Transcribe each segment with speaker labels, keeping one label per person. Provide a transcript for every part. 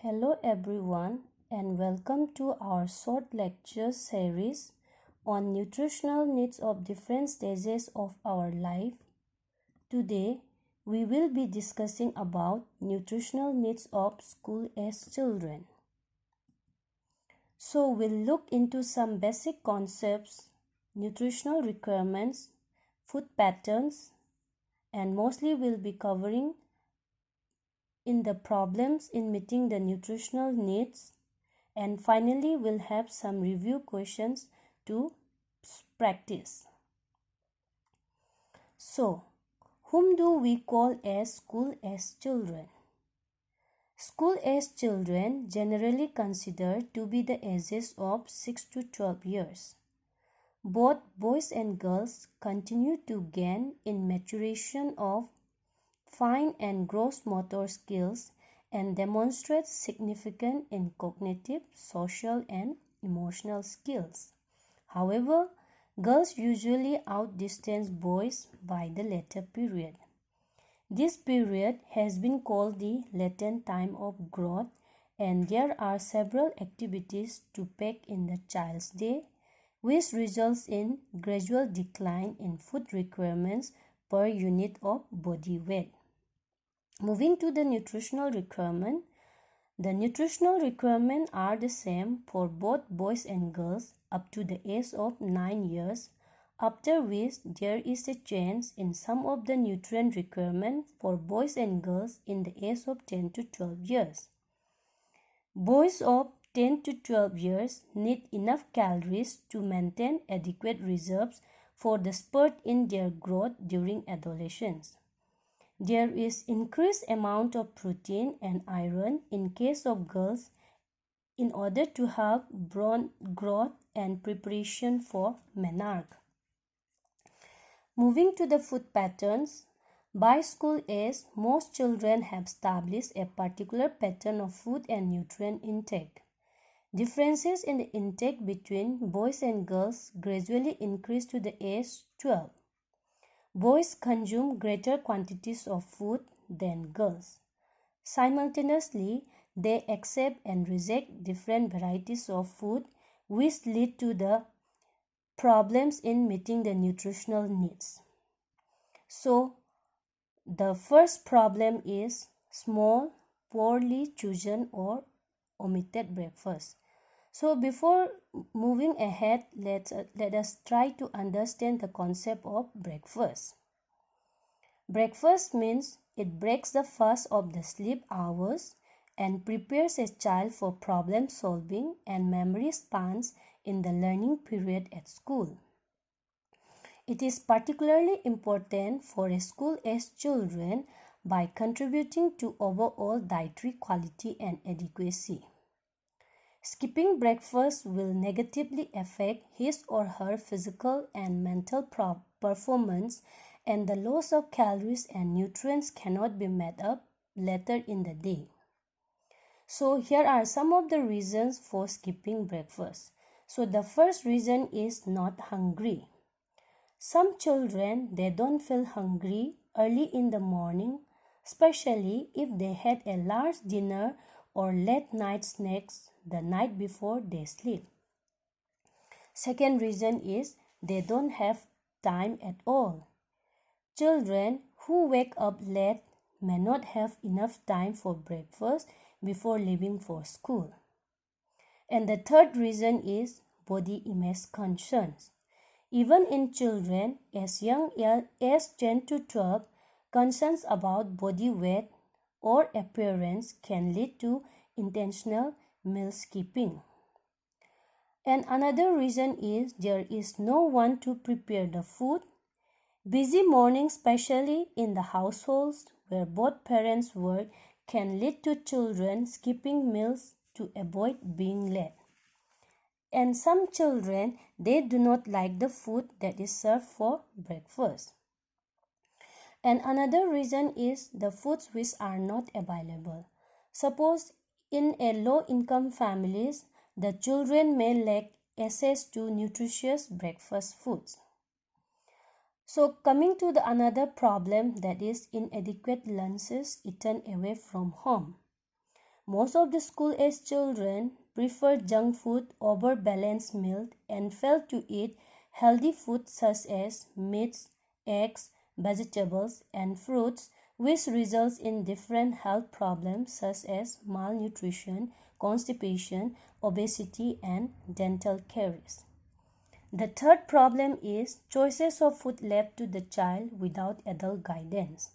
Speaker 1: Hello everyone and welcome to our short lecture series on nutritional needs of different stages of our life. Today we will be discussing about nutritional needs of school-age children. So we'll look into some basic concepts, nutritional requirements, food patterns, and mostly we'll be covering in the problems in meeting the nutritional needs, and finally we'll have some review questions to practice. So, whom do we call as school-age children? School-age children generally considered to be the ages of 6 to 12 years. Both boys and girls continue to gain in maturation of fine and gross motor skills and demonstrate significant in cognitive, social, and emotional skills. However, girls usually outdistance boys by the later period. This period has been called the latent time of growth, and there are several activities to pack in the child's day, which results in gradual decline in food requirements per unit of body weight. Moving to the nutritional requirement, the nutritional requirements are the same for both boys and girls up to the age of 9 years, after which there is a change in some of the nutrient requirements for boys and girls in the age of 10 to 12 years. Boys of 10 to 12 years need enough calories to maintain adequate reserves for the spurt in their growth during adolescence. There is increased amount of protein and iron in case of girls in order to help bone growth and preparation for menarche. Moving to the food patterns, by school age, most children have established a particular pattern of food and nutrient intake. Differences in the intake between boys and girls gradually increase to the age 12. Boys consume greater quantities of food than girls. Simultaneously, they accept and reject different varieties of food, which lead to the problems in meeting the nutritional needs. So, the first problem is small, poorly chosen or omitted breakfast. So before moving ahead, let us try to understand the concept of breakfast. Breakfast means it breaks the fast of the sleep hours and prepares a child for problem solving and memory spans in the learning period at school. It is particularly important for a school-age children by contributing to overall dietary quality and adequacy. Skipping breakfast will negatively affect his or her physical and mental performance, and the loss of calories and nutrients cannot be made up later in the day. So here are some of the reasons for skipping breakfast. So the first reason is not hungry. Some children, they don't feel hungry early in the morning, especially if they had a large dinner or late night snacks the night before they sleep. Second reason is they don't have time at all. Children who wake up late may not have enough time for breakfast before leaving for school. And the third reason is body image concerns. Even in children as young as 10 to 12, concerns about body weight or appearance can lead to intentional meal skipping. And another reason is there is no one to prepare the food. Busy mornings, especially in the households where both parents work, can lead to children skipping meals to avoid being late. And some children, they do not like the food that is served for breakfast. And another reason is the foods which are not available. Suppose in a low-income families, the children may lack access to nutritious breakfast foods. So coming to the another problem, that is inadequate lunches eaten away from home. Most of the school-age children prefer junk food over balanced meal and fail to eat healthy foods such as meats, eggs, vegetables, and fruits, which results in different health problems such as malnutrition, constipation, obesity, and dental caries. The third problem is choices of food left to the child without adult guidance.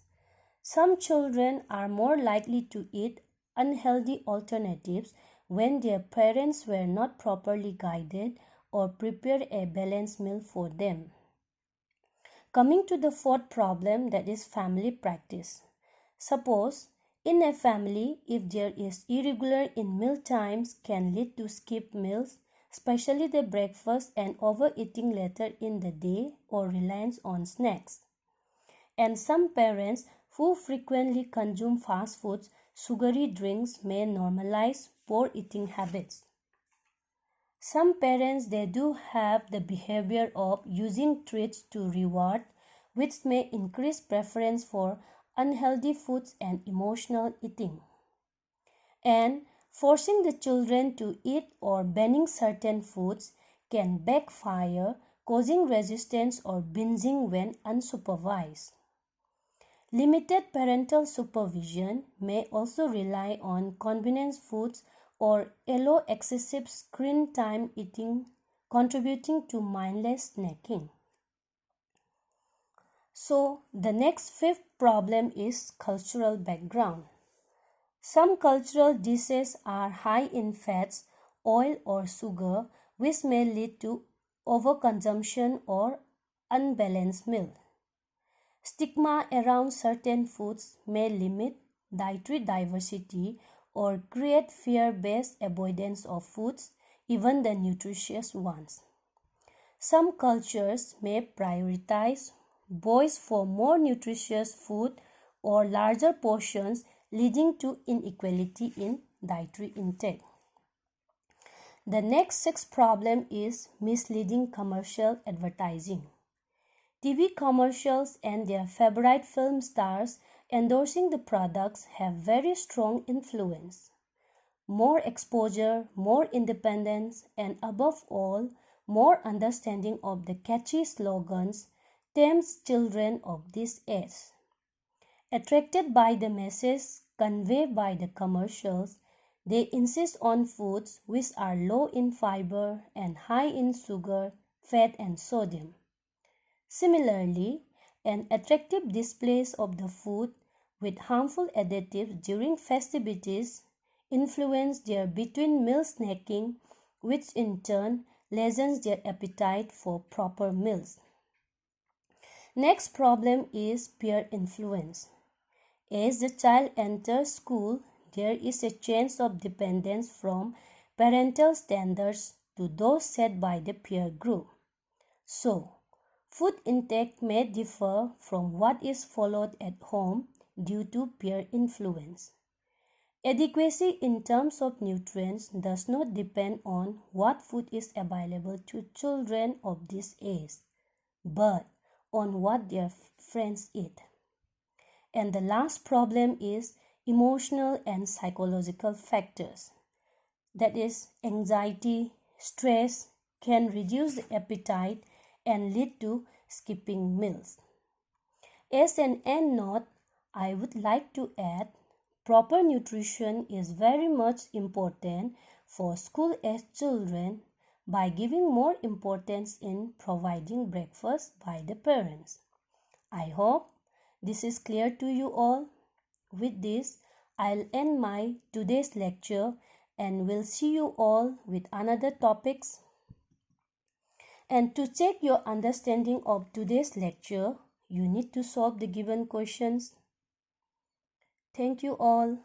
Speaker 1: Some children are more likely to eat unhealthy alternatives when their parents were not properly guided or prepared a balanced meal for them. Coming to the fourth problem, that is family practice. Suppose in a family, if there is irregular in meal times can lead to skipped meals, especially the breakfast, and overeating later in the day or reliance on snacks. And some parents who frequently consume fast foods, sugary drinks may normalize poor eating habits. Some parents, they do have the behavior of using treats to reward, which may increase preference for unhealthy foods and emotional eating. And forcing the children to eat or banning certain foods can backfire, causing resistance or binging when unsupervised. Limited parental supervision may also rely on convenience foods or allow excessive screen time eating, contributing to mindless snacking. So, the next fifth problem is cultural background. Some cultural dishes are high in fats, oil, or sugar, which may lead to overconsumption or unbalanced meal. Stigma around certain foods may limit dietary diversity or create fear-based avoidance of foods, even the nutritious ones. Some cultures may prioritize boys for more nutritious food or larger portions, leading to inequality in dietary intake. The next sixth problem is misleading commercial advertising. TV commercials and their favorite film stars endorsing the products have very strong influence. More exposure, more independence, and above all, more understanding of the catchy slogans tempts children of this age. Attracted by the message conveyed by the commercials, they insist on foods which are low in fiber and high in sugar, fat, and sodium. Similarly, an attractive displays of the food with harmful additives during festivities influence their between meal snacking, which in turn lessens their appetite for proper meals. Next problem is peer influence. As the child enters school, there is a change of dependence from parental standards to those set by the peer group. So, food intake may differ from what is followed at home due to peer influence. Adequacy in terms of nutrients does not depend on what food is available to children of this age, but on what their friends eat. And the last problem is emotional and psychological factors. That is, anxiety, stress can reduce the appetite and lead to skipping meals. As an end note, I would like to add proper nutrition is very much important for school-age children by giving more importance in providing breakfast by the parents. I hope this is clear to you all. With this, I'll end my today's lecture and will see you all with another topics. And to check your understanding of today's lecture, you need to solve the given questions. Thank you all.